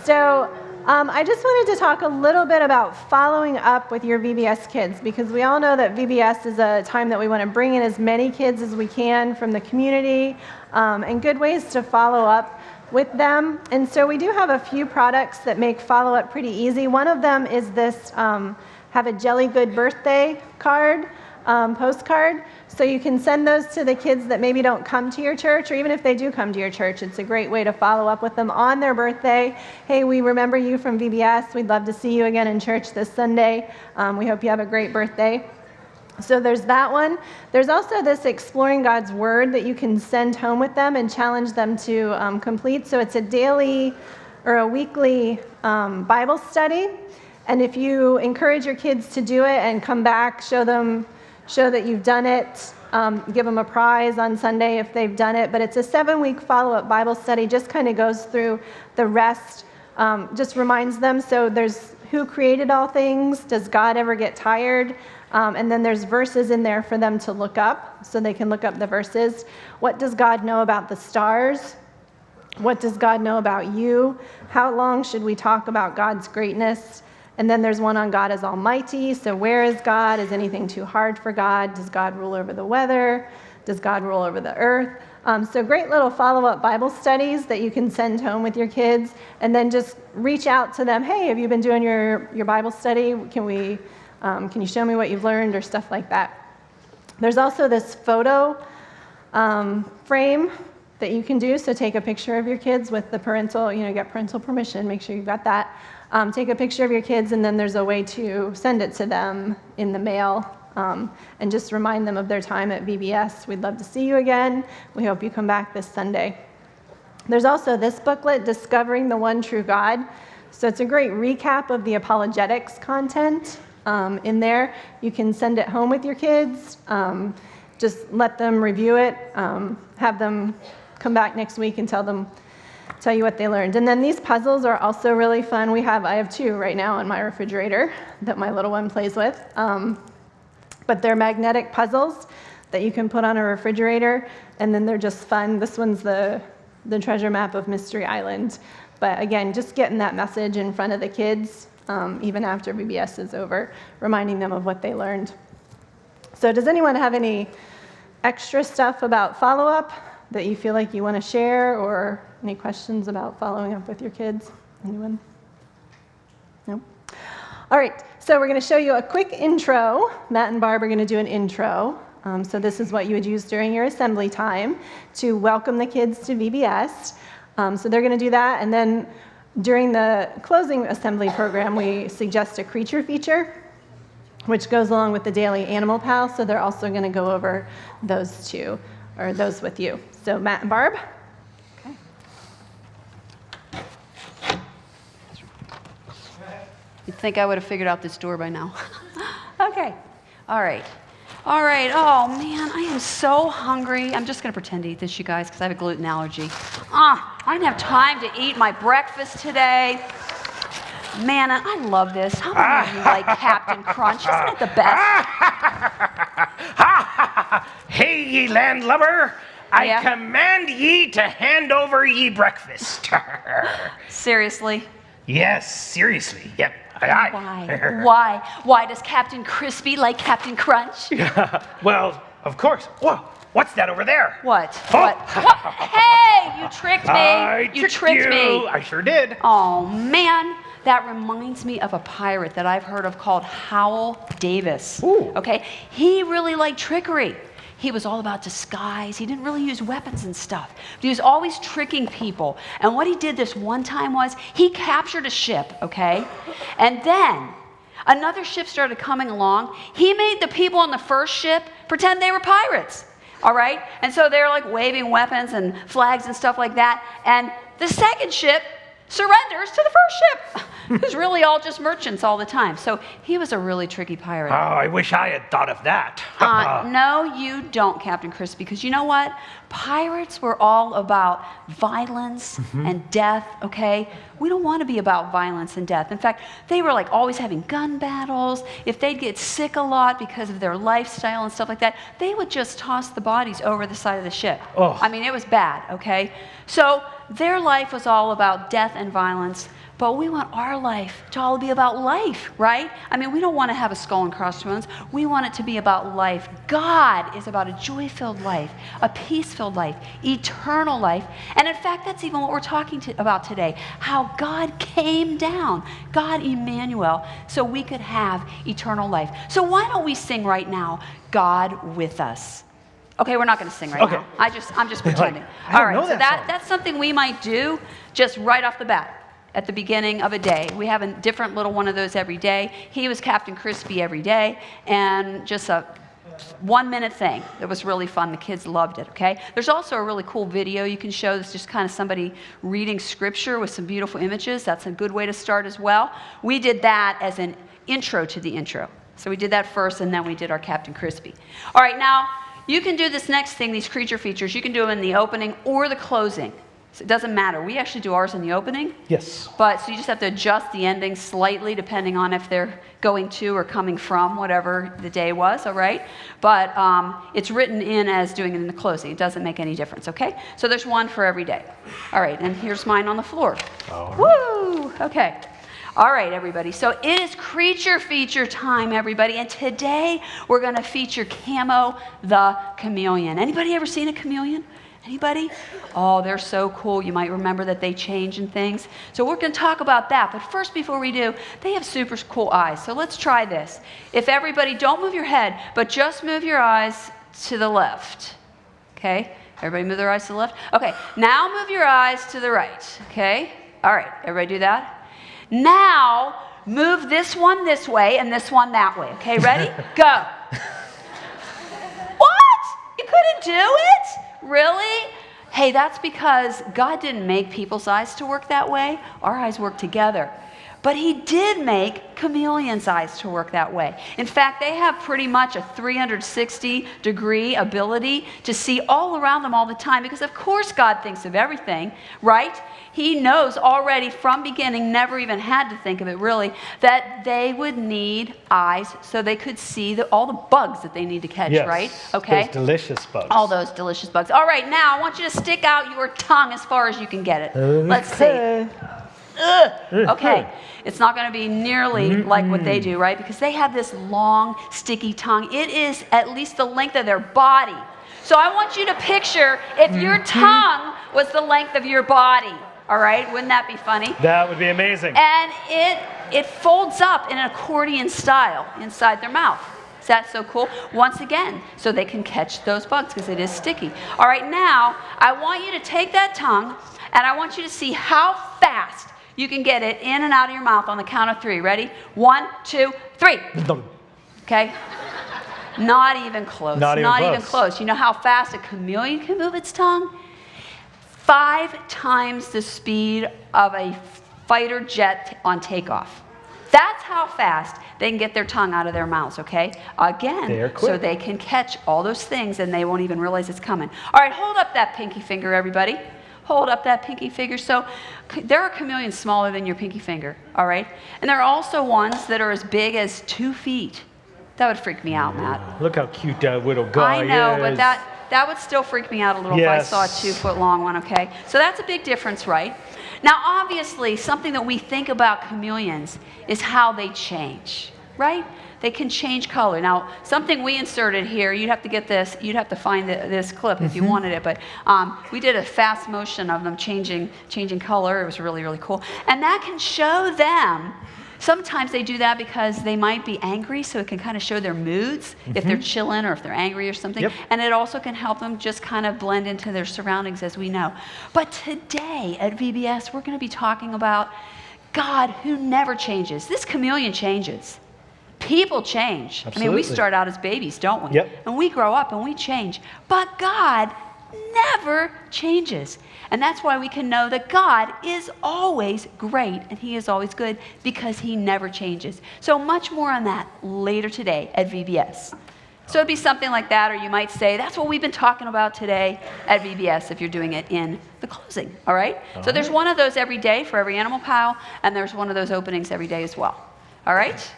So I just wanted to talk a little bit about following up with your VBS kids, because we all know that VBS is a time that we want to bring in as many kids as we can from the community, and good ways to follow up with them. And so we do have a few products that make follow-up pretty easy. One of them is this Have a Jelly Good Birthday card, postcard. So you can send those to the kids that maybe don't come to your church, or even if they do come to your church, it's a great way to follow up with them on their birthday. Hey, we remember you from VBS. We'd love to see you again in church this Sunday. We hope you have a great birthday. So there's that one. There's also this Exploring God's Word that you can send home with them and challenge them to complete. So it's a daily or a weekly Bible study. And if you encourage your kids to do it and come back, show that you've done it, give them a prize on Sunday if they've done it. But it's a 7-week follow-up Bible study, just kind of goes through the rest, just reminds them. So there's who created all things, does God ever get tired? And then there's verses in there for them to look up, so they can look up the verses. What does God know about the stars? What does God know about you? How long should we talk about God's greatness? And then there's one on God as Almighty. So where is God? Is anything too hard for God? Does God rule over the weather? Does God rule over the earth? So great little follow-up Bible studies that you can send home with your kids, and then just reach out to them. Hey, have you been doing your Bible study? Can you show me what you've learned, or stuff like that? There's also this photo frame that you can do. So take a picture of your kids with the get parental permission. Make sure you've got that. Take a picture of your kids, and then there's a way to send it to them in the mail, and just remind them of their time at VBS. We'd love to see you again. We hope you come back this Sunday. There's also this booklet, Discovering the One True God. So it's a great recap of the apologetics content in there. You can send it home with your kids. Just let them review it. Have them come back next week and tell you what they learned. And then these puzzles are also really fun. I have 2 right now in my refrigerator that my little one plays with. But they're magnetic puzzles that you can put on a refrigerator, and then they're just fun. This one's the treasure map of Mystery Island. But again, just getting that message in front of the kids, even after VBS is over, reminding them of what they learned. So does anyone have any extra stuff about follow-up that you feel like you want to share, or any questions about following up with your kids? Anyone? No? All right, so we're going to show you a quick intro. Matt and Barb are going to do an intro. So this is what you would use during your assembly time to welcome the kids to VBS. So they're going to do that, and then during the closing assembly program, we suggest a creature feature, which goes along with the daily Animal Pal, so they're also going to go over those with you. So Matt and Barb. Okay. You'd think I would have figured out this door by now. Okay. All right. Oh, man, I am so hungry. I'm just going to pretend to eat this, you guys, because I have a gluten allergy. I didn't have time to eat my breakfast today. Man, I love this. How many of you like Captain Crunch? Isn't it the best? Hey, ye landlubber, I command ye to hand over ye breakfast. Seriously? Yes, seriously. Yep. Aye. Why does Captain Crispy like Captain Crunch? Well, of course. Whoa, what's that over there? What? Oh. What? Hey, you tricked me. You tricked me. I sure did. Oh, man. That reminds me of a pirate that I've heard of called Howell Davis. Ooh. Okay? He really liked trickery. He was all about disguise. He didn't really use weapons and stuff. But he was always tricking people. And what he did this one time was he captured a ship, okay? And then another ship started coming along. He made the people on the first ship pretend they were pirates, all right? And so they're like waving weapons and flags and stuff like that. And the second ship surrenders to the first ship. It was really all just merchants all the time. So he was a really tricky pirate. Oh, I wish I had thought of that. No, you don't, Captain Crispy, because you know what? Pirates were all about violence and death, okay? We don't want to be about violence and death. In fact, they were like always having gun battles. If they'd get sick a lot because of their lifestyle and stuff like that, they would just toss the bodies over the side of the ship. Oh. I mean, it was bad, okay? So their life was all about death and violence, but we want our life to all be about life, right? I mean, we don't want to have a skull and crossbones. We want it to be about life. God is about a joy-filled life, a peace-filled life, eternal life. And in fact, that's even what we're talking about today, how God came down, God Emmanuel, so we could have eternal life. So why don't we sing right now, God with us? Okay, we're not going to sing right now. I'm just pretending. All right, so that's something we might do just right off the bat. At the beginning of a day. We have a different little one of those every day. He was Captain Crispy every day, and just a 1-minute thing that was really fun. The kids loved it, okay? There's also a really cool video you can show that's just kind of somebody reading scripture with some beautiful images. That's a good way to start as well. We did that as an intro to the intro. So we did that first, and then we did our Captain Crispy. All right, now, you can do this next thing, these creature features. You can do them in the opening or the closing. So it doesn't matter. We actually do ours in the opening. Yes. But so you just have to adjust the ending slightly depending on if they're going to or coming from whatever the day was, all right? But it's written in as doing it in the closing. It doesn't make any difference, okay? So there's one for every day. All right, and here's mine on the floor. All right. Woo! Okay. All right, everybody. So it is creature feature time, everybody. And today we're going to feature Camo the chameleon. Anybody ever seen a chameleon? Anybody? Oh, they're so cool. You might remember that they change and things. So we're going to talk about that. But first, before we do, they have super cool eyes. So let's try this. If everybody, don't move your head, but just move your eyes to the left. Okay? Everybody move their eyes to the left? Okay. Now move your eyes to the right. Okay? All right. Everybody do that? Now move this one this way and this one that way. Okay? Ready? Go. What? You couldn't do it? Really? Hey, that's because God didn't make people's eyes to work that way. Our eyes work together. But he did make chameleons' eyes to work that way. In fact, they have pretty much a 360-degree ability to see all around them all the time because, of course, God thinks of everything, right? He knows already from beginning, never even had to think of it really, that they would need eyes so they could see all the bugs that they need to catch, Yes, right? Okay. those delicious bugs. All those delicious bugs. All right, now I want you to stick out your tongue as far as you can get it. Let's see. Ugh. Okay, it's not going to be nearly like what they do, right? Because they have this long, sticky tongue. It is at least the length of their body. So I want you to picture if your tongue was the length of your body. All right, wouldn't that be funny? That would be amazing. And it folds up in an accordion style inside their mouth. Is that so cool? Once again, so they can catch those bugs because it is sticky. All right, now I want you to take that tongue and I want you to see how fast you can get it in and out of your mouth on the count of 3. Ready? 1, 2, 3. Okay? Not even close. Not even close. You know how fast a chameleon can move its tongue? 5 times the speed of a fighter jet on takeoff. That's how fast they can get their tongue out of their mouths, okay? Again, so they can catch all those things and they won't even realize it's coming. All right, hold up that pinky finger, everybody. Hold up that pinky finger. So there are chameleons smaller than your pinky finger, all right? And there are also ones that are as big as 2 feet. That would freak me out, Matt. Look how cute that little guy is. I know, but that would still freak me out a little if I saw a 2-foot-long one, okay? So that's a big difference, right? Now, obviously, something that we think about chameleons is how they change, right? They can change color. Now, something we inserted here, you'd have to get this, you'd have to find this clip if you wanted it, but we did a fast motion of them changing color. It was really, really cool. And that can show them, sometimes they do that because they might be angry, so it can kind of show their moods, if they're chilling or if they're angry or something. And it also can help them just kind of blend into their surroundings, as we know. But today at VBS, we're going to be talking about God who never changes. This chameleon changes. People change. Absolutely. I mean, we start out as babies, don't we? Yep. And we grow up and we change. But God never changes. And that's why we can know that God is always great and he is always good because he never changes. So much more on that later today at VBS. So it'd be something like that, or you might say, that's what we've been talking about today at VBS if you're doing it in the closing, all right? So there's one of those every day for every animal pile, and there's one of those openings every day as well, all right?